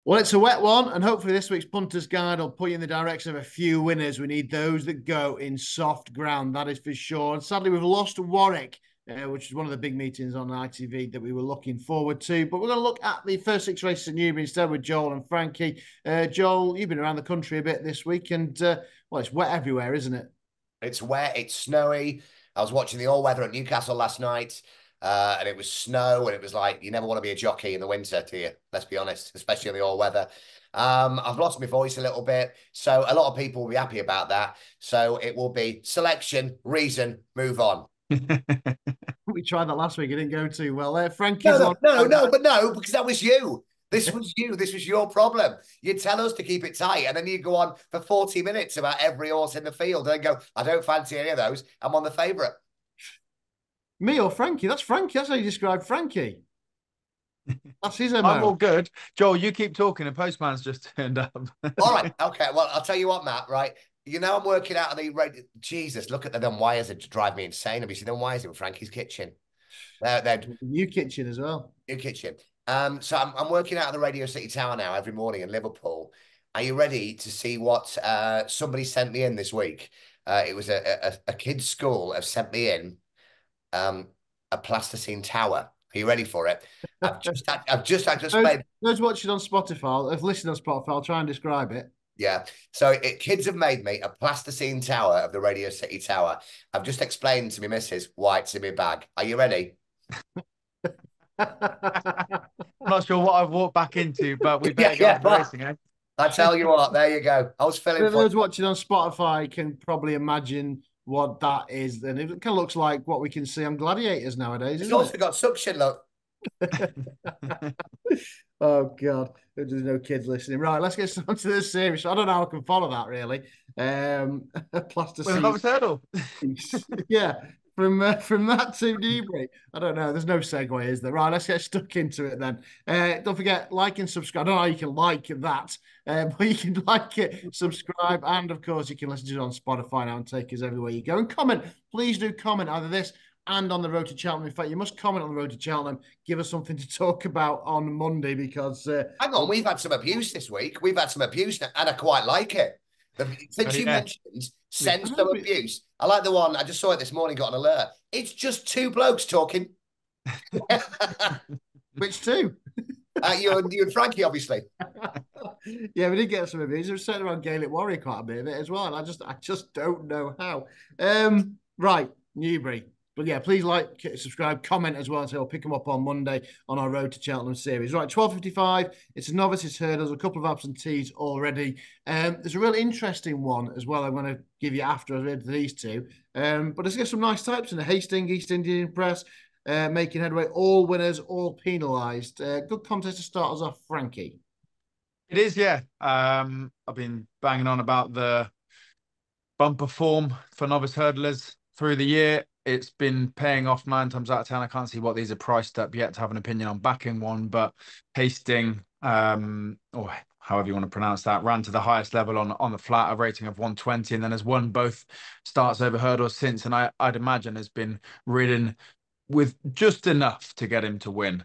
Well, it's a wet one, and hopefully this week's Punters Guide will put you in the direction of a few winners. We need those that go in soft ground, that is for sure. And sadly, we've lost Warwick, which is one of the big meetings on ITV that we were looking forward to. But we're going to look at the first six races in Newbury instead with Joel and Frankie. Joel, you've been around the country a bit this week, and well, it's wet everywhere, isn't it? It's wet, it's snowy. I was watching the all-weather at Newcastle last night, and it was snow, and it was like, you never want to be a jockey in the winter, do you? Let's be honest, especially on the all-weather. I've lost my voice a little bit, so a lot of people will be happy about that. So it will be selection, reason, move on. We tried that last week. It didn't go too well. Frankie's No, on. no, no, no, but no, because that was you. This was you. This was your problem. You tell us to keep it tight, and then you go on for 40 minutes about every horse in the field, and then go, I don't fancy any of those. I'm on the favourite. Me or Frankie? That's Frankie. That's how you describe Frankie. That's his I'm MO. all good. Joel, you keep talking. The postman's just turned up. All right. Okay. Well, I'll tell you what, Matt, right? You know, I'm working out on the radio. Jesus, look at the dumb wires that drive me insane. Have you seen them wires in Frankie's kitchen? They're New kitchen as well. new kitchen. So I'm working out of the Radio City Tower now every morning in Liverpool. Are you ready to see what somebody sent me in this week? It was a kid's school have sent me in a plasticine tower. Are you ready for it? I've just played. Those watching on Spotify, have listened on Spotify, I'll try and describe it. Yeah. So kids have made me a plasticine tower of the Radio City Tower. I've just explained to my missus why it's in my bag. Are you ready? Not sure what I've walked back into, but we better Yeah, go racing, eh? I tell you what, there you go. I was feeling Those watching on Spotify can probably imagine what that is. And it kind of looks like what we can see on gladiators nowadays. It's Isn't also got suction, look. Oh God, there's no kids listening. Right, let's get on to this series. I don't know how I can follow that really. Plasticine. Well, hurdle. Yeah, from that to Newbury. I don't know. There's no segue, is there? Right, let's get stuck into it then. Don't forget, like and subscribe. I don't know how you can like that, but you can like it, subscribe, and of course you can listen to it on Spotify now and take us everywhere you go. And comment, please do comment either this and on the road to Cheltenham. In fact, you must comment on the road to Cheltenham. Give us something to talk about on Monday because... Hang on, we've had some abuse this week. We've had some abuse, and I quite like it. Since you mentioned send some abuse, I like the one, I just saw it this morning, got an alert. It's just two blokes talking. Which two? You and Frankie, obviously. Yeah, we did get some abuse. It was said around Gaelic Warrior quite a bit of it as well, and I just don't know how. Right, Newbury. But yeah, please like, subscribe, comment as well. So I'll pick them up on Monday on our Road to Cheltenham series. Right, 12:55. It's a novices hurdles, a couple of absentees already. There's a really interesting one as well I'm going to give you after I've read these two. But let's get some nice types in the Hastings, East Indian Press, making headway, all winners, all penalised. Good contest to start us off, Frankie. It is, yeah. I've been banging on about the bumper form for novice hurdlers through the year. It's been paying off 9 times out of 10. I can't see what these are priced up yet to have an opinion on backing one, but Hastings, or however you want to pronounce that, ran to the highest level on the flat, a rating of 120, and then has won both starts over hurdles since. And I'd imagine has been ridden with just enough to get him to win.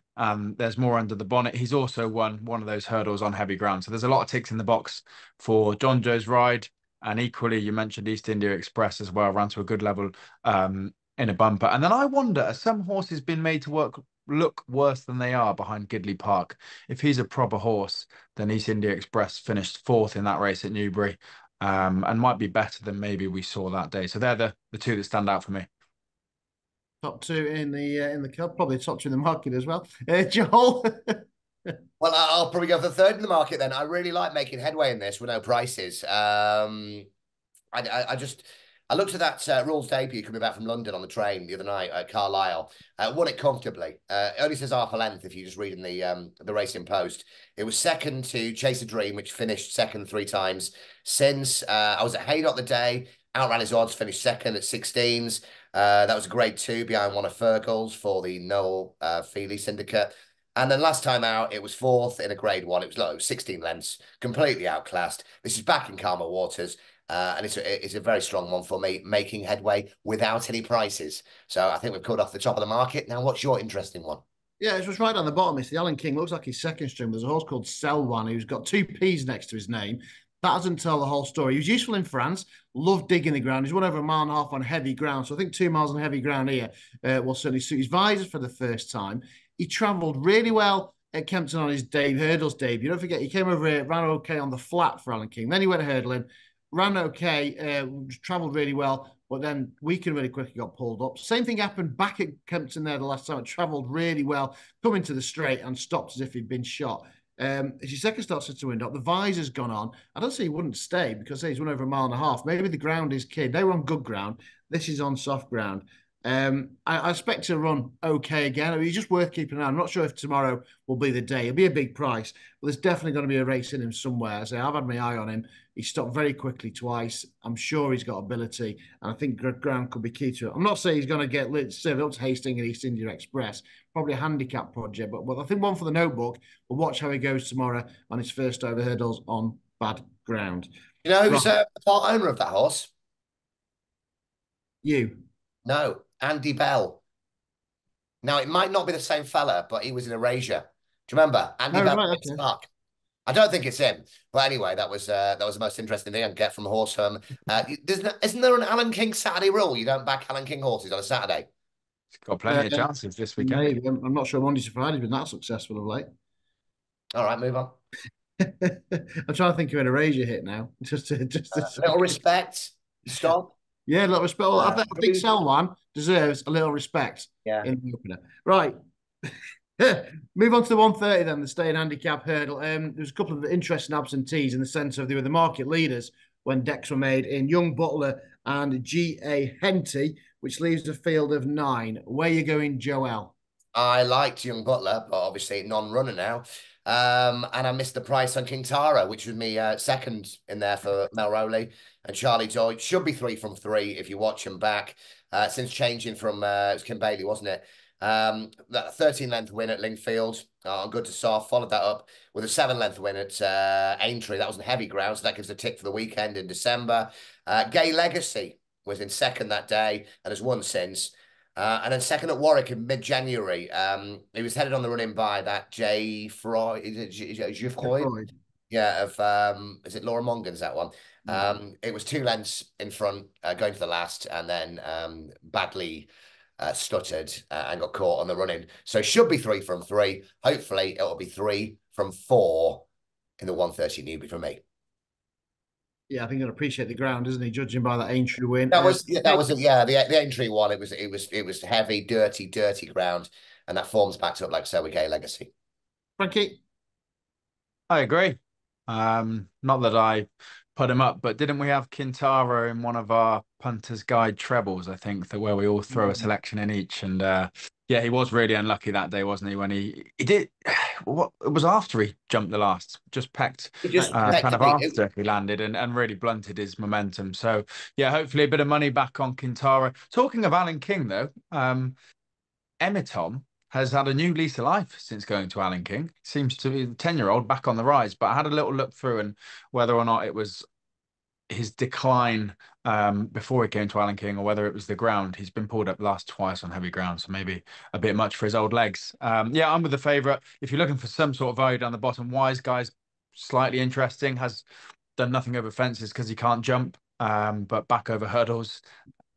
There's more under the bonnet. He's also won one of those hurdles on heavy ground. So there's a lot of ticks in the box for John Joe's ride. And equally, you mentioned East India Express as well, ran to a good level in a bumper. And then I wonder, are some horses been made to look worse than they are behind Gidley Park? If he's a proper horse, then East India Express finished 4th in that race at Newbury, and might be better than maybe we saw that day. So they're the two that stand out for me. Top two in the club, probably top two in the market as well. Joel. Well, I'll probably go for third in the market then. I really like making headway in this with no prices. I looked at that rules debut coming back from London on the train the other night at Carlisle. Won it comfortably. It only says half a length if you just read in the Racing Post. It was second to Chase a Dream, which finished second 3 times since. I was at Haydock the day. Outran his odds, finished second at 16s. That was a grade 2 behind one of Fergal's for the Noel Feely Syndicate. And then last time out, it was 4th in a grade 1. It was low, 16 lengths, completely outclassed. This is back in calmer waters. And it's a very strong one for me, making headway without any prices. So I think we've cut off the top of the market. Now, what's your interesting one? Yeah, it's just right down the bottom. It's the Alan King. Looks like his second string. There's a horse called Selwan who's got two P's next to his name. That doesn't tell the whole story. He was useful in France, loved digging the ground. He's won over a mile and a half on heavy ground. So I think 2 miles on heavy ground here will certainly suit his visors for the first time. He travelled really well at Kempton on his hurdles debut. Don't forget, he came over here, ran okay on the flat for Alan King. Then he went hurdling, ran okay, travelled really well, but then weakened really quickly, got pulled up. Same thing happened back at Kempton there the last time. It travelled really well, coming to the straight and stopped as if he'd been shot. As your second start to wind up, the visor's gone on. I don't see he wouldn't stay because he's won over a mile and a half. Maybe the ground is kid. They were on good ground. This is on soft ground. I expect to run okay again. I mean, he's just worth keeping an eye. I'm not sure if tomorrow will be the day. It'll be a big price, but there's definitely going to be a race in him somewhere. So I've had my eye on him. He stopped very quickly twice. I'm sure he's got ability, and I think ground could be key to it. I'm not saying he's going to get served up to Hastings and East India Express. Probably a handicap project, but I think one for the notebook. We'll watch how he goes tomorrow on his first over hurdles on bad ground. You know who's Right. the part owner of that horse? You. No, Andy Bell. Now, it might not be the same fella, but he was in Erasure. Do you remember? Andy Oh, Bell, right, okay. Park. I don't think it's him. But anyway, that was the most interesting thing I can get from Horse Hum. Isn't there an Alan King Saturday rule? You don't back Alan King horses on a Saturday. He's got plenty of chances this weekend. Maybe. I'm not sure Monday to Friday's been that successful of late. All right, move on. I'm trying to think of an erasure hit now. Just a Little respect. Stop. Yeah, a little respect. Well, I think Selwan deserves a little respect Yeah. in the opener. Right. Move on to the 130 then, the staying handicap hurdle. There's a couple of interesting absentees in the sense of they were the market leaders when decks were made in Young Butler and G.A. Henty, which leaves a field of 9. Where you going, Joel? I liked Young Butler, but obviously non-runner now. And I missed the price on King Tara, which was me second in there for Mel Rowley and Charlie Joy. Should be 3 from 3 if you watch them back. Since changing from it was Kim Bailey, wasn't it? That 13-length win at Lingfield on good to soft. Followed that up with a 7-length win at Aintree. That was on heavy ground, so that gives a tick for the weekend in December. Gay Legacy was in second that day and has won since. And then second at Warwick in mid-January. He was headed on the run-in by that Jay Freud. Is it Freud? Yeah, of is it Laura Mongan's that one? It was 2 lengths in front going to the last, and then badly stuttered and got caught on the run-in. So should be 3 from 3. Hopefully it'll be 3 from 4 in the 130 Newbury for me. Yeah, I think he'll appreciate the ground, isn't he? Judging by that Aintree win. The Aintree one. It was heavy, dirty ground, and that form's backed up like so with Gay Legacy. Frankie, I agree. Not that I put him up, but didn't we have Kintaro in one of our Punters Guide trebles? I think that where we all throw a selection in each, and yeah, he was really unlucky that day, wasn't he? When he did what it was after he jumped the last, just pecked kind of after he landed and really blunted his momentum. So yeah, hopefully a bit of money back on Kintaro. Talking of Alan King though, Emitom has had a new lease of life since going to Alan King. Seems to be the 10-year-old back on the rise, but I had a little look through and whether or not it was his decline before he came to Alan King or whether it was the ground. He's been pulled up last twice on heavy ground, so maybe a bit much for his old legs. Yeah, I'm with the favourite. If you're looking for some sort of value down the bottom, Wise Guy's slightly interesting, has done nothing over fences because he can't jump, but back over hurdles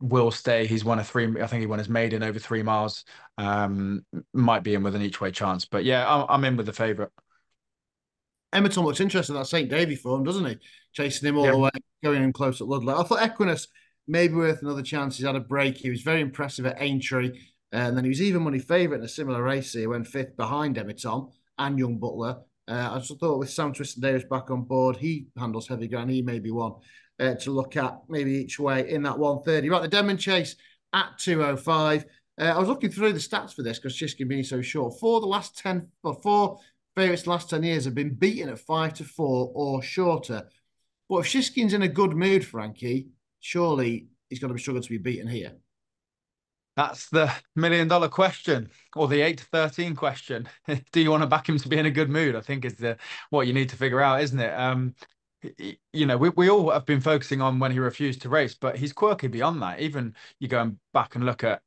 will stay. He's won I think he won his maiden over 3 miles. Might be in with an each way chance, but yeah, I'm in with the favourite. Emerton looks interesting in that St. Davy form, doesn't he? Chasing him all the way, going in close at Ludlow. I thought Equinus may be worth another chance. He's had a break. He was very impressive at Aintree, and then he was even money favourite in a similar race here, went 5th behind Emerton and Young Butler. I just thought with Sam Twiston-Davis back on board, he handles heavy ground. He may be one to look at, maybe each way in that 130. Right, the Denman Chase at 205. I was looking through the stats for this because Chiskin being so short. For the last 10, or 4 favourites the last 10 years have been beaten at 5 to 4 or shorter. But if Shiskin's in a good mood, Frankie, surely he's going to be struggling to be beaten here. That's the $1 million question, or the 8 to 13 question. Do you want to back him to be in a good mood? I think is what you need to figure out, isn't it? You know, we all have been focusing on when he refused to race, but he's quirky beyond that. Even you going back and look at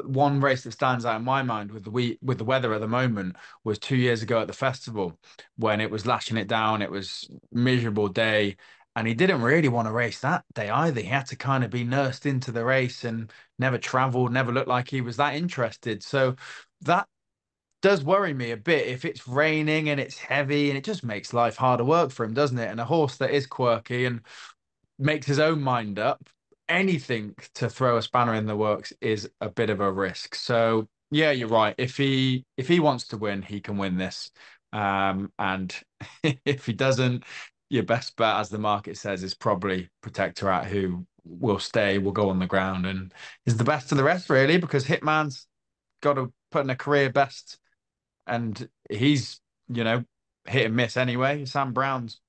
one race that stands out in my mind with the weather at the moment was 2 years ago at the festival when it was lashing it down. It was miserable day, and he didn't really want to race that day either. He had to kind of be nursed into the race and never traveled, never looked like he was that interested. So that does worry me a bit if it's raining and it's heavy, and it just makes life harder work for him, doesn't it? And a horse that is quirky and makes his own mind up, anything to throw a spanner in the works is a bit of a risk. So yeah, you're right. If he wants to win, he can win this. And if he doesn't, your best bet, as the market says, is probably Protectorat, who will stay, will go on the ground, and is the best of the rest, really, because Hitman's got to put in a career best, and he's, hit and miss anyway. Sam Brown's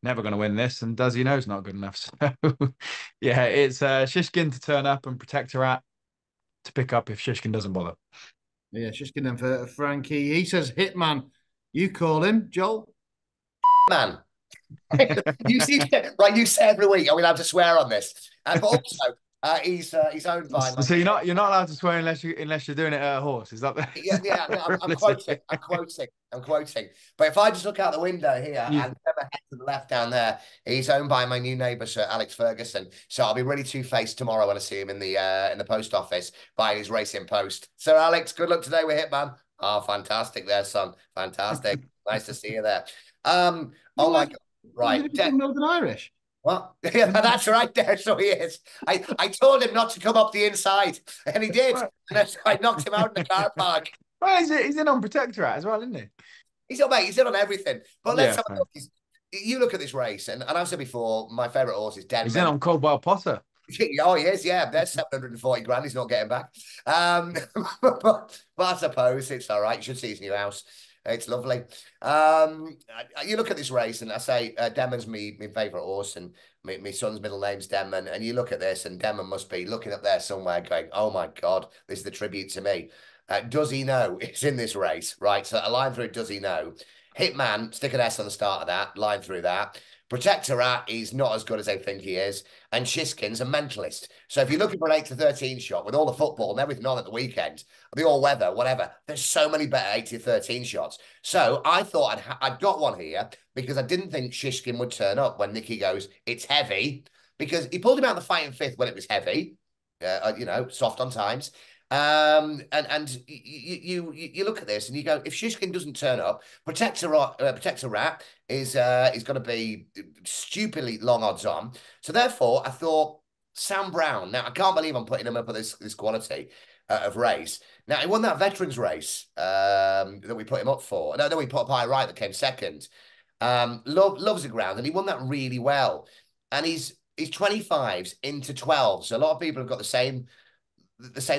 never going to win this, and Does He Know's not good enough. So, yeah, it's Shishkin to turn up and Protectorat to pick up if Shishkin doesn't bother. Yeah, Shishkin then for Frankie. He says Hitman. You call him, Joel? Man. You see, right? You say every week. I mean, I have to swear on this, but also he's owned by. So you're not allowed to swear unless you're doing it at a horse. Is that the? Yeah. No, I'm quoting. But if I just look out the window here and head to the left down there, he's owned by my new neighbour, Sir Alex Ferguson. So I'll be really two-faced tomorrow when I see him in the post office buying his racing post. Sir Alex, good luck today with Hitman. Oh, fantastic there, son. Fantastic. Nice to see you there. Oh my God. Right. Northern Irish. What? Yeah, that's right there. So he is. I told him not to come up the inside, and he did. And so I knocked him out in the car park. Well, he's in on Protectorat as well, isn't he? He's in on everything. But let's have a look. You look at this race, and I've said before, my favourite horse is Denman. He's in on Coldwell Potter. Oh, he is, yeah. There's 740 grand. He's not getting back. But I suppose it's all right. You should see his new house. It's lovely. You look at this race, and I say Denman's my favourite horse, and my son's middle name's Denman. And you look at this, and Denman must be looking up there somewhere going, oh, my God, this is the tribute to me. Does He Know it's in this race, right? So a line through Does He Know. Hitman, stick an S on the start of that, line through that. Protectorat is not as good as they think he is. And Shishkin's a mentalist. So if you're looking for an 8 to 13 shot with all the football and everything on at the weekend, the all weather, whatever, there's so many better 8 to 13 shots. So I thought I'd got one here because I didn't think Shishkin would turn up when Nicky goes, it's heavy, because he pulled him out of the fighting fifth when it was heavy, soft on times. And you look at this and you go, if Shishkin doesn't turn up, Protectorat is going to be stupidly long odds on. So therefore, I thought Sam Brown. Now I can't believe I'm putting him up at this quality of race. Now he won that veterans race that we put him up for. No, we put up High Right that came second. Loves the ground, and he won that really well. And he's 25s into 12. So a lot of people have got the same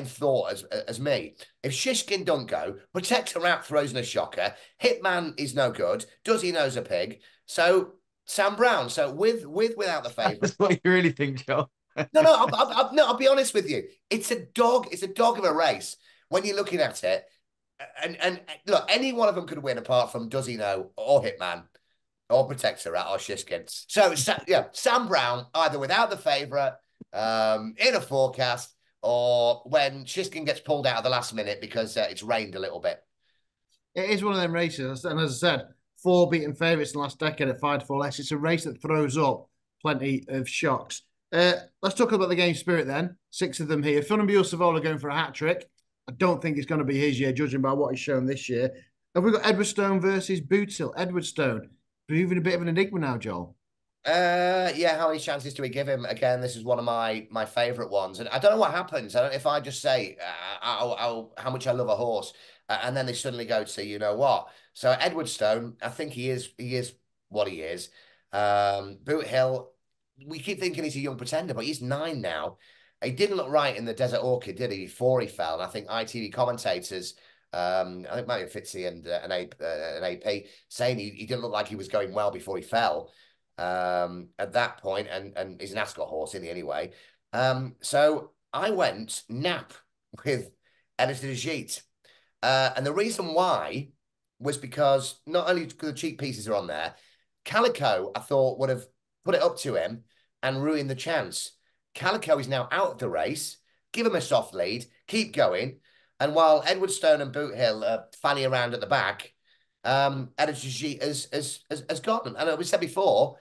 thought as me. If Shishkin don't go, Protectorat throws in a shocker. Hitman is no good. Does He Know's a pig? So Sam Brown. So without the favourite. That's what you really think, Joe. No, I'll be honest with you. It's a dog. It's a dog of a race when you're looking at it. And look, any one of them could win apart from Does He Know or Hitman or Protectorat or Shishkin. So yeah, Sam Brown either without the favourite, in a forecast, or when Shishkin gets pulled out at the last minute because it's rained a little bit. It is one of them races, and as I said, 4 beaten favourites in the last decade at 5 to 4 less. It's a race that throws up plenty of shocks. Let's talk about the game spirit then. 6 of them here. Funambule Savola going for a hat-trick. I don't think it's going to be his year, judging by what he's shown this year. Have we got Edwardstone versus Bootsill? Edwardstone, proving a bit of an enigma now, Joel. Yeah, how many chances do we give him? Again, this is one of my favourite ones, and I don't know what happens. I don't know if I just say how much I love a horse, and then they suddenly go to you know what. So Edwardstone, I think he is what he is. Boot Hill, we keep thinking he's a young pretender, but he's 9 now. He didn't look right in the Desert Orchid, did he? Before he fell, and I think ITV commentators, I think maybe Fitzy and an AP saying he didn't look like he was going well before he fell. At that point, and he's an Ascot horse in anyway. So I went nap with Editor de Gite. And the reason why was because not only the cheap pieces are on there, Calico, I thought, would have put it up to him and ruined the chance. Calico is now out of the race. Give him a soft lead. keep going. And while Edwardstone and Boot Hill are fanning around at the back, Energy has got them. And we said before,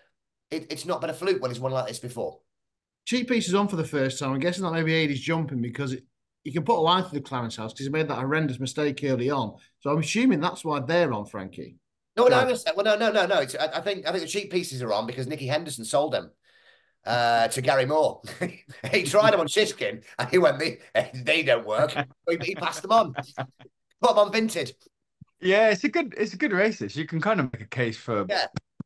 it's not been a fluke when he's won like this before. Cheap Piece is on for the first time. I'm guessing that maybe Aidy's jumping because you can put a line through the Clarence house because he made that horrendous mistake early on. So I'm assuming that's why they're on, Frankie. No, no, no. I think the cheap pieces are on because Nicky Henderson sold them to Gary Moore. He tried them on Shishkin and he went, they don't work. He passed them on. Put them on Vinted. Yeah, it's a good race. This you can kind of make a case for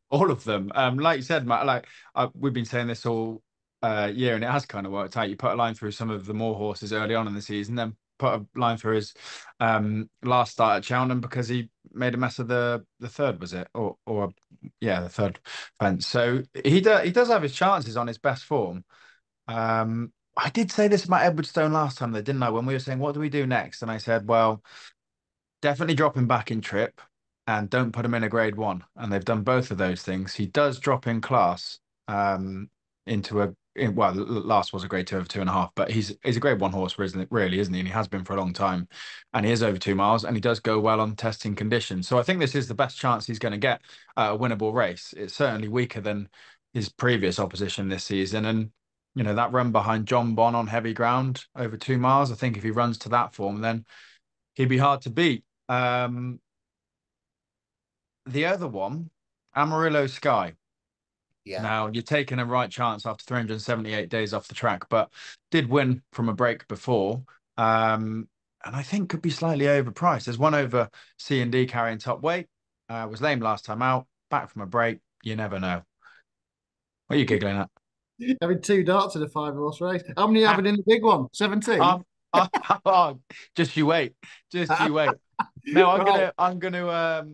all of them. Like you said, Matt, we've been saying this all year, and it has kind of worked out. You put a line through some of the more horses early on in the season, then put a line through his last start at Cheltenham because he made a mess of the third, was it? Or the third fence. So he does have his chances on his best form. I did say this about Edwardstone last time, though, didn't I? When we were saying what do we do next, and I said, well, definitely drop him back in trip and don't put him in a grade 1. And they've done both of those things. He does drop in class last was a grade 2 over 2.5, but he's a grade 1 horse, really, isn't he? And he has been for a long time. And he is over 2 miles and he does go well on testing conditions. So I think this is the best chance he's going to get a winnable race. It's certainly weaker than his previous opposition this season. And, that run behind John Bon on heavy ground over 2 miles, I think if he runs to that form, then he'd be hard to beat. The other one, Amarillo Sky. Yeah. Now, you're taking a right chance after 378 days off the track, but did win from a break before. And I think could be slightly overpriced. There's one over C&D carrying top weight. Was lame last time out. Back from a break. You never know. What are you giggling at? Having 2 darts in a 5-horse race. How many are you having in the big one? 17? Just you wait. Just you wait. No, I'm gonna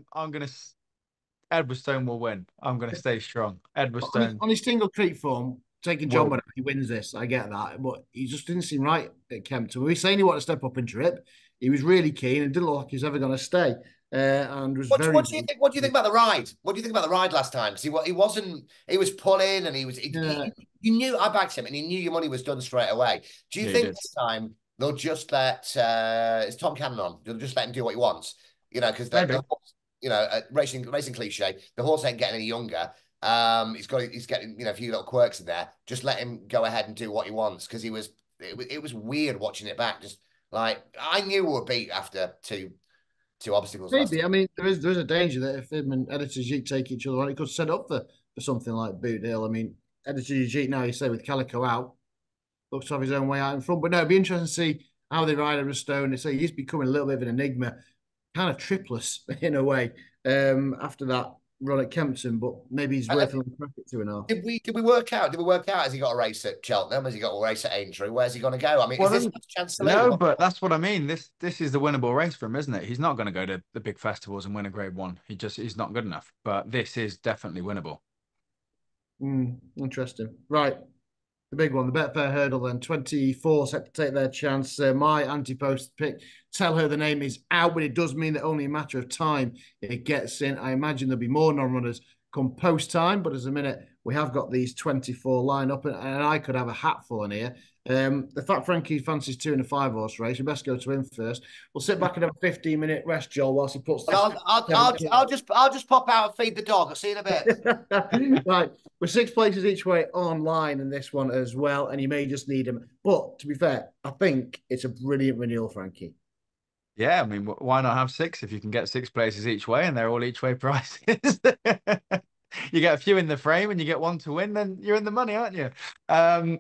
Edwardstone will win. I'm gonna stay strong. Edwardstone on his single creek form, taking John Whatever, he wins this. I get that, but he just didn't seem right at Kempton. We were saying he wanted to step up in trip. He was really keen and didn't look like he was ever going to stay. And was what do you think? What do you think about the ride? What do you think about the ride last time? Because he wasn't. He was pulling, and he knew I backed him, and he knew your money was done straight away. Do you think this time they'll just let it's Tom Cannon on? They'll just let him do what he wants, because the horse, racing cliche. The horse ain't getting any younger. He's getting a few little quirks in there. Just let him go ahead and do what he wants because it was weird watching it back. Just like I knew we were beat after two obstacles. Maybe. I mean, there's a danger that if him and Editor Jeet take each other on, it could set up for something like Boot Hill. I mean, Editor Jeet now, you say with Calico out, looks to have his own way out in front. But no, it'd be interesting to see how they ride Edwardstone. They say he's becoming a little bit of an enigma, kind of tripless in a way after that run at Kempton, but maybe he's worth a little bracket 2.5. Did we work out? Did we work out? Has he got a race at Cheltenham? Has he got a race at Aintree? Where's he going to go? I mean, is this a chance to lose? No, but that's what I mean. This is the winnable race for him, isn't it? He's not going to go to the big festivals and win a grade 1. He's not good enough. But this is definitely winnable. Interesting. Right. The big one, the Betfair hurdle then, 24 set to take their chance. My anti-post pick, Tell Her the Name is out, but it does mean that only a matter of time it gets in. I imagine there'll be more non-runners come post time, but as a minute, we have got these 24 line up, and I could have a hatful in here. The fact Frankie fancies 2 in a 5-horse race, we best go to him first. We'll sit back and have a 15-minute rest, Joel, whilst he puts. I'll just pop out and feed the dog. I'll see you in a bit. Right, we're 6 places each way online in this one as well, and you may just need them. But to be fair, I think it's a brilliant renewal, Frankie. Yeah, I mean, why not have 6 if you can get 6 places each way and they're all each way prices? You get a few in the frame and you get 1 to win, then you're in the money, aren't you? I've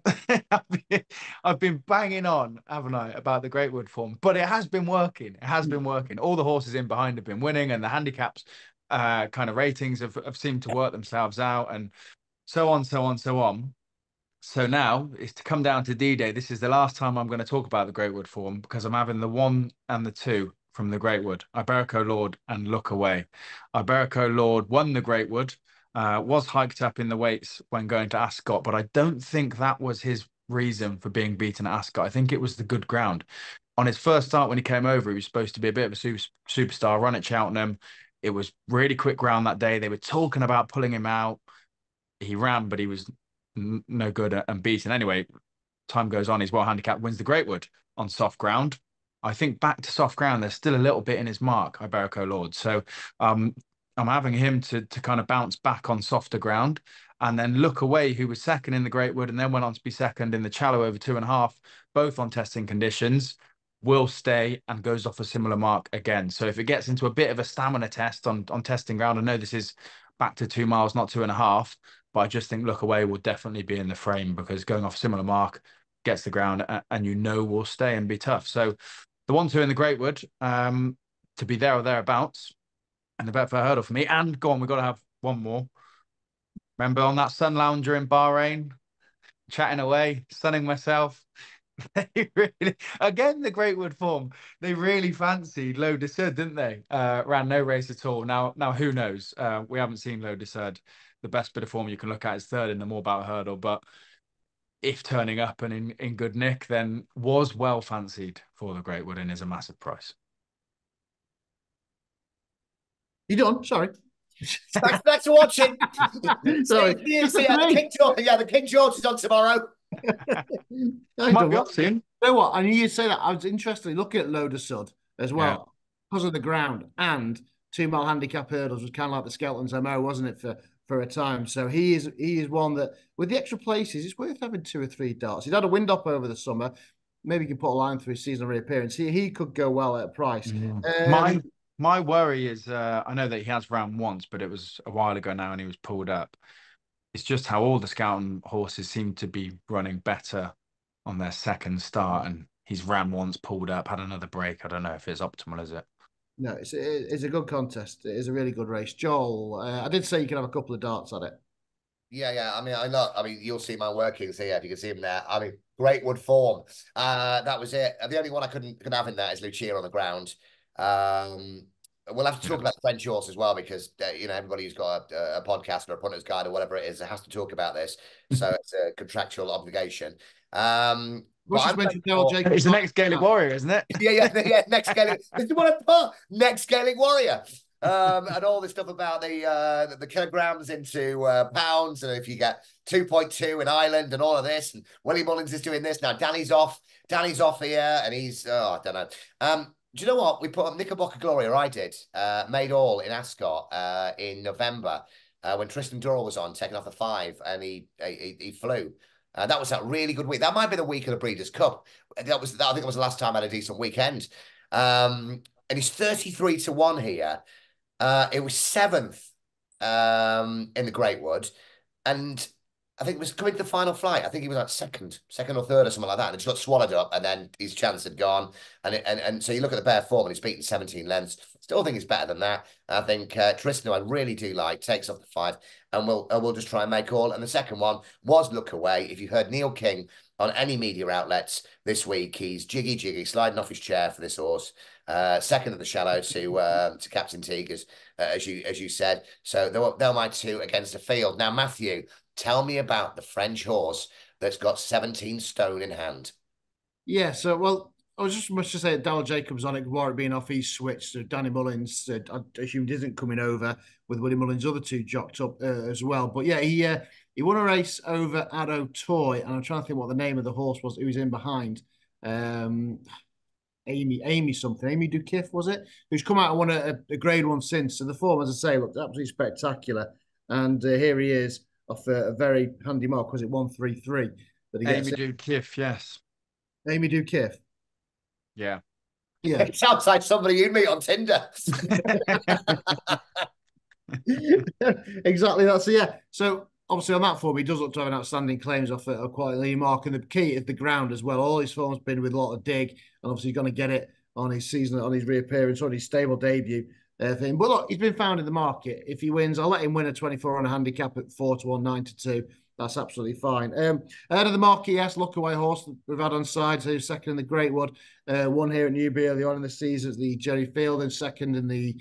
been banging on, haven't I, about the Greatwood form, but it has been working. It has been working. All the horses in behind have been winning, and the handicaps kind of ratings have seemed to work themselves out, and so on, so on, so on. So now it's to come down to D-Day. This is the last time I'm going to talk about the Greatwood form because I'm having the 1 and the 2 from the Greatwood. Iberico Lord and Look Away. Iberico Lord won the Greatwood. Was hiked up in the weights when going to Ascot, but I don't think that was his reason for being beaten at Ascot. I think it was the good ground. On his first start when he came over, he was supposed to be a bit of a superstar run at Cheltenham. It was really quick ground that day. They were talking about pulling him out. He ran, but he was no good and beaten. Anyway, time goes on, he's well handicapped, wins the Greatwood on soft ground. I think back to soft ground, there's still a little bit in his mark, Iberico Lord. So I'm having him to kind of bounce back on softer ground, and then Look Away, who was second in the Greatwood and then went on to be second in the Challow over 2.5, both on testing conditions, will stay and goes off a similar mark again. So if it gets into a bit of a stamina test on testing ground, I know this is back to 2 miles, not 2.5, but I just think Look Away will definitely be in the frame because going off a similar mark gets the ground and will stay and be tough. So the 1-2 in the Greatwood, to be there or thereabouts, and the Betfred hurdle for me. And go on, we've got to have one more. Remember on that sun lounger in Bahrain, chatting away, sunning myself. They really, again, the Greatwood form, they really fancied Low de Sud, didn't they? Ran no race at all. Now who knows? We haven't seen Low de Sud. The best bit of form you can look at is third in the Moorbout hurdle, but if turning up and in good nick, then was well fancied for the Greatwood and is a massive price. You done? Sorry. Thanks for watching. Sorry. The King George is on tomorrow. Might be off soon. You know what? I knew you'd say that. I was interested looking at Low de Sud as well because of the ground, and 2 mile handicap hurdles was kind of like the Skelton's MO, wasn't it, for a time? So he is one that with the extra places, it's worth having 2 or 3 darts. He's had a wind up over the summer. Maybe you can put a line through his seasonal reappearance. He could go well at a price. My worry is, I know that he has ran once, but it was a while ago now and he was pulled up. It's just how all the Skelton horses seem to be running better on their second start, and he's ran once, pulled up, had another break. I don't know if it's optimal, is it? No, it's a good contest. It is a really good race. Joel, I did say you can have a couple of darts at it. Yeah. I mean, you'll see my workings here if you can see him there. I mean, Greatwood form. That was it. The only one I couldn't have in that is Lucia on the ground. We'll have to talk about the French horse as well because everybody who's got a podcast or a punter's guide or whatever it is has to talk about this. So it's a contractual obligation. What's just mentioned Daryl Jacobs? It's the next Gaelic Warrior, isn't it? Yeah. Next Gaelic. This is what I put. Next Gaelic Warrior. And all this stuff about the kilograms into pounds, and if you get 2.2 in Ireland and all of this, and Willie Mullins is doing this now. Danny's off here, and he's I don't know. Do you know what? We put up Knickerbocker Gloria. I did made all in Ascot in November when Tristan Durrell was on taking off the 5, and he flew. That was a really good week. That might be the week of the Breeders' Cup. I think it was the last time I had a decent weekend. And he's 33 to 1 here. It was 7th in the Greatwood, and I think it was coming to the final flight. I think he was like second or third or something like that, and it just got swallowed up, and then his chance had gone. And so you look at the bare form, and he's beaten 17 lengths. Still think he's better than that. I think Tristan, who I really do like, takes off the 5, and we'll just try and make all. And the second one was Look Away. If you heard Neil King on any media outlets this week, he's jiggy sliding off his chair for this horse. Second at the Shallow to Captain Teague, as you said. So they're my 2 against the field. Now, Matthew, tell me about the French horse that's got 17 stone in hand. Yeah, so, well, I was just much to say that Daryl Jacobs on it, Warwick being off, he's switched. So Danny Mullins, I assumed, isn't coming over with Willie Mullins' other 2 jocked up as well. But yeah, he won a race over Addo Toy, and I'm trying to think what the name of the horse was. He was in behind. Amy something. Amy Dukiff, was it? Who's come out and won a grade 1 since. So the form, as I say, looked absolutely spectacular. And here he is off a very handy mark. Was it 133? Amy Dukiff, yes. Amy Dukiff. Yeah. It sounds like somebody you'd meet on Tinder. Exactly that. So yeah. So obviously on that form, he does look to have an outstanding claims off a quite a lean mark. And the key is the ground as well. All his form's been with a lot of dig, and obviously he's going to get it on his season, on his reappearance, on his stable debut thing. But look, he's been found in the market. If he wins, I'll let him win a 24 on a handicap at 4 to 1, 9 to 2. That's absolutely fine. Ahead of the market, yes, Look Away horse that we've had on side, who's second in the Greatwood. Won here at Newbury early on in the season, the Jerry Field, and second in the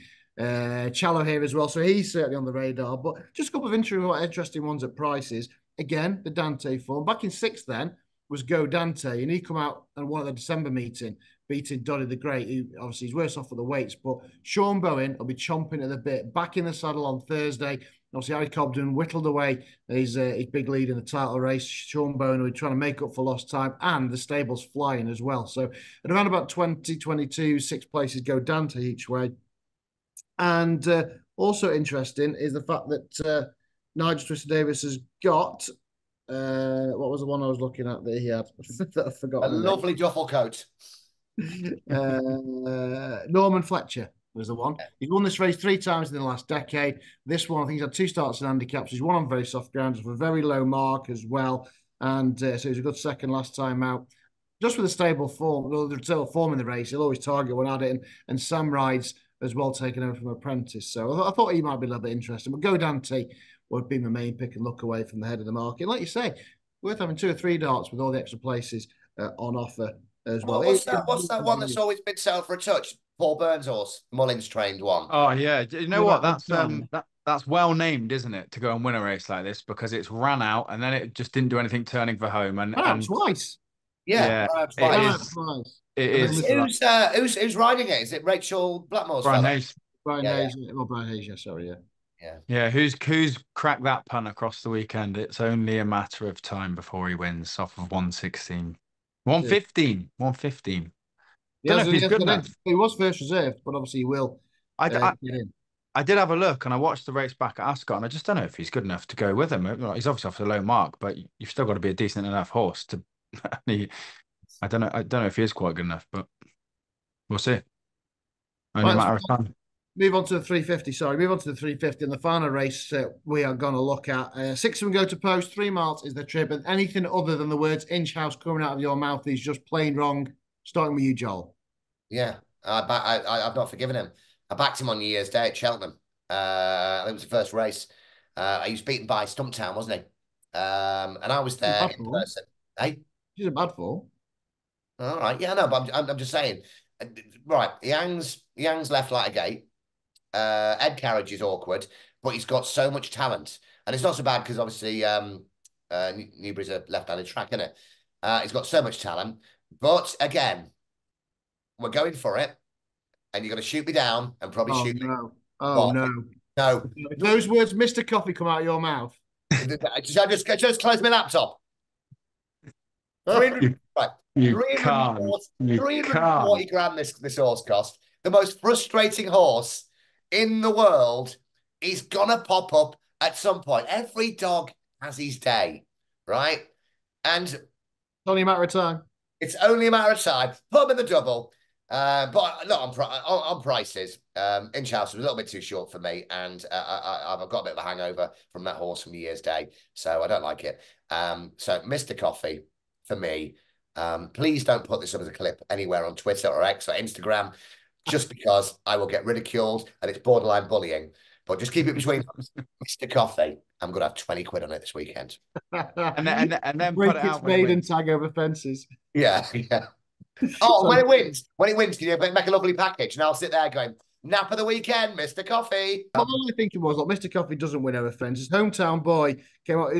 Challow here as well. So he's certainly on the radar. But just a couple of interesting ones at prices. Again, the Dante form. Back in 6th then was Go Dante, and he come out and won at the December meeting, beating Dolly the Great, who obviously is worse off with the weights. But Sean Bowen will be chomping at the bit, back in the saddle on Thursday. Obviously, Harry Cobden whittled away his big lead in the title race. Sean Bowen trying to make up for lost time, and the stable's flying as well. So at around about 2022, 6 places go Dante each way. And also interesting is the fact that Nigel Twister Davis has got what was the one I was looking at that he had? That I've forgotten. A lovely duffel coat. Norman Fletcher was the one. He's won this race 3 times in the last decade. This one, I think he's had 2 starts in handicaps. He's won on very soft grounds with a very low mark as well. And so he was a good second last time out. Just with the stable form, the stable form in the race, he'll always target one at it. And Sam Rides as well taken over from Apprentice. So I thought he might be a little bit interesting. But Go Dante would be my main pick and look away from the head of the market. Like you say, worth having 2 or 3 darts with all the extra places on offer as well. What's that one that's always been sold for a touch? Paul Burns' horse, Mullins trained one. Oh yeah, you know what? That's well named, isn't it, to go and win a race like this, because it's ran out and then it just didn't do anything turning for home and twice. Yeah, twice. It is. Who's riding it? Is it Rachel Blackmore's Brian Hayes? Brian Hayes. Well, Brian Hayes. Yeah, sorry. Yeah. Who's cracked that pun across the weekend? It's only a matter of time before he wins off of 116, 115, 115. Yeah, don't know if he's good enough. He was first reserved, but obviously he will. I did have a look and I watched the race back at Ascot, and I just don't know if he's good enough to go with him. He's obviously off the low mark, but you've still got to be a decent enough horse to. I don't know if he is quite good enough, but we'll see. Only a matter of time. Move on to the 350. Sorry, move on to the 350 and the final race we are going to look at. 6 of them go to post. 3 miles is the trip, and anything other than the words "inch house" coming out of your mouth is just plain wrong. Starting with you, Joel. Yeah, I've not forgiven him. I backed him on New Year's Day at Cheltenham. I think it was the first race. He was beaten by Stumptown, wasn't he? And I was there in person. Hey, he's a bad fall. All right, yeah, no, but I'm just saying. Right, Yang's left like a gate. Ed Carriage is awkward, but he's got so much talent, and it's not so bad because obviously Newbury's a left-handed track, isn't it? He's got so much talent, but again, we're going for it, and you're going to shoot me down and probably shoot me. Oh no! If those words, Mr. Coffee, come out of your mouth. just close my laptop. 340 grand this horse cost. The most frustrating horse in the world is gonna pop up at some point. Every dog has his day, right? And it's only a matter of time. It's only a matter of time. Put them in the double. But look, on prices, Inch House was a little bit too short for me, and I've got a bit of a hangover from that horse from New Year's Day, so I don't like it. So Mr. Coffee for me. Please don't put this up as a clip anywhere on Twitter or X or Instagram, just because I will get ridiculed and it's borderline bullying. But just keep it between Mr. Coffee. I'm going to have 20 quid on it this weekend. and then break put it out made and tag over fences. Yeah. Oh, when it wins, can you make a lovely package? And I'll sit there going, nap of the weekend, Mr. Coffee. Well, I think it was like Mr. Coffee doesn't win over fences. Hometown Boy came out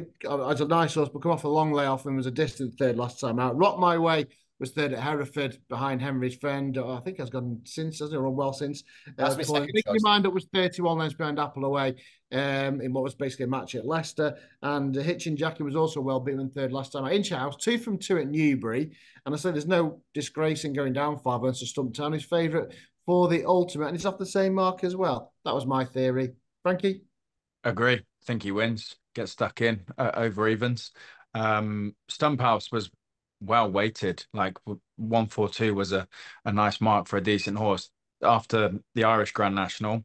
as a nice horse, but come off a long layoff and was a distant third last time out. Rock My Way was third at Hereford behind Henry's Friend. I think has gone since, hasn't it? Run well since. That's my second choice. Mind Up was 31 lengths behind Apple Away in what was basically a match at Leicester. And Hitchin Jackie was also well beaten in third last time at Inch House. 2 from 2 at Newbury. And I say there's no disgrace in going down 5 lengths to Stumptown. His favourite for the ultimate, and it's off the same mark as well. That was my theory. Frankie? Agree. Think he wins. Gets stuck in over evens. Stumphouse was well weighted. Like 142 was a nice mark for a decent horse. After the Irish Grand National,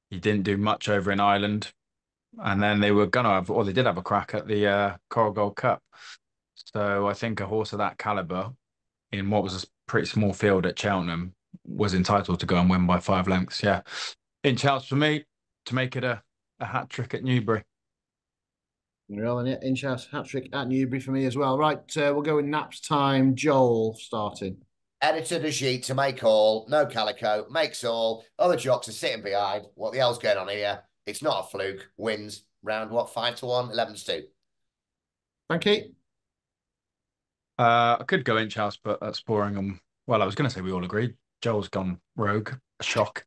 he didn't do much over in Ireland. And then they were going to have, or they did have a crack at the Coral Gold Cup. So I think a horse of that caliber in what was a pretty small field at Cheltenham was entitled to go and win by 5 lengths. Yeah. Inch House for me to make it a hat trick at Newbury. Inch House hat trick at Newbury for me as well. Right, we'll go in naps time. Joel starting. Editor de sheet to make all, no calico, makes all. Other jocks are sitting behind. What the hell's going on here? It's not a fluke. Wins round 5-1, 11-2. Frankie? I could go Inch House, but that's boring. Well, I was going to say we all agreed. Joel's gone rogue. A shock.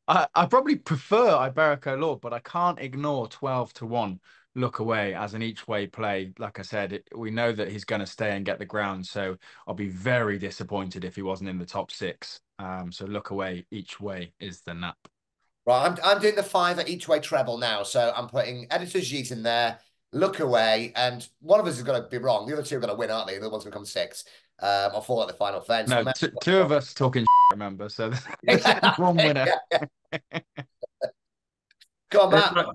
I probably prefer Iberico Lord, but I can't ignore 12-1 look away as an each way play. Like I said, we know that he's going to stay and get the ground, so I'll be very disappointed if he wasn't in the top 6. So look away each way is the nap. Right, I'm doing the 5 at each way treble now, so I'm putting Editor's Yeet in there, look away, and one of us is going to be wrong. The other two are going to win, aren't they? The other one's going to come 6. I'll fall at the final fence. No, two of us talking remember, so there's one winner. Go on, Matt.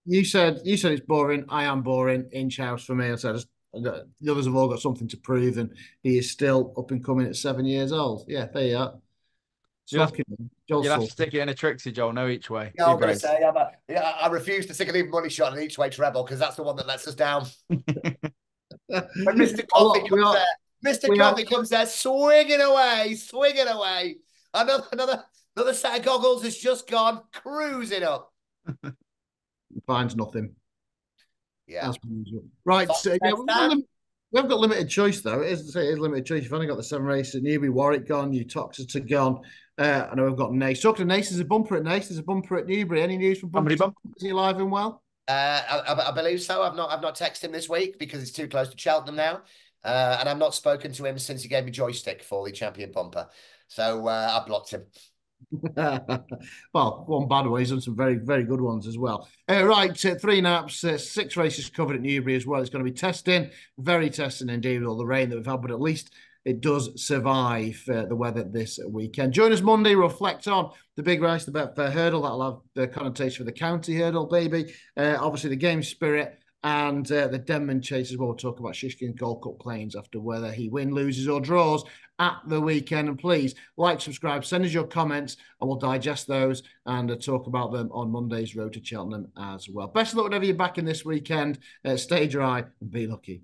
You said it's boring. I am boring. Inch house for me. I said the others have all got something to prove, and he is still up and coming at 7 years old. Yeah, there you are. You'll have to stick it in a Trixie, Joel. No each way. Yeah, I'm going to say, I refuse to stick an even money shot on each way treble because that's the one that lets us down. When Mr. Coffee comes there, Mr. Coffee comes there, swinging away. Another set of goggles has just gone cruising up. Finds nothing. Yeah. Right. So, yeah, we've got limited choice though. It is limited choice. You've only got the 7 races at Newbury, Warwick gone, you Toxers are gone. I know we've got Nace. Talking to Nace, there's a bumper at Nace. There's a bumper at Newbury. Any news from Bumper? Is he alive and well? I believe so. I've not texted him this week because it's too close to Cheltenham now, and I've not spoken to him since he gave me joystick for the champion bumper. So I blocked him. Well, one bad one. He's done some very, very good ones as well. Right, 3 naps, 6 races covered at Newbury as well. It's going to be testing, very testing indeed with all the rain that we've had, but at least it does survive the weather this weekend. Join us Monday, reflect on the big race, the Betfred hurdle. That'll have the connotation for the county hurdle, baby. Obviously, the game spirit and the Denman chase as well. We'll talk about Shishkin's Gold Cup claims after whether he wins, loses or draws at the weekend. And please like, subscribe, send us your comments and we'll digest those and talk about them on Monday's Road to Cheltenham as well. Best of luck whenever you're back in this weekend. Stay dry and be lucky.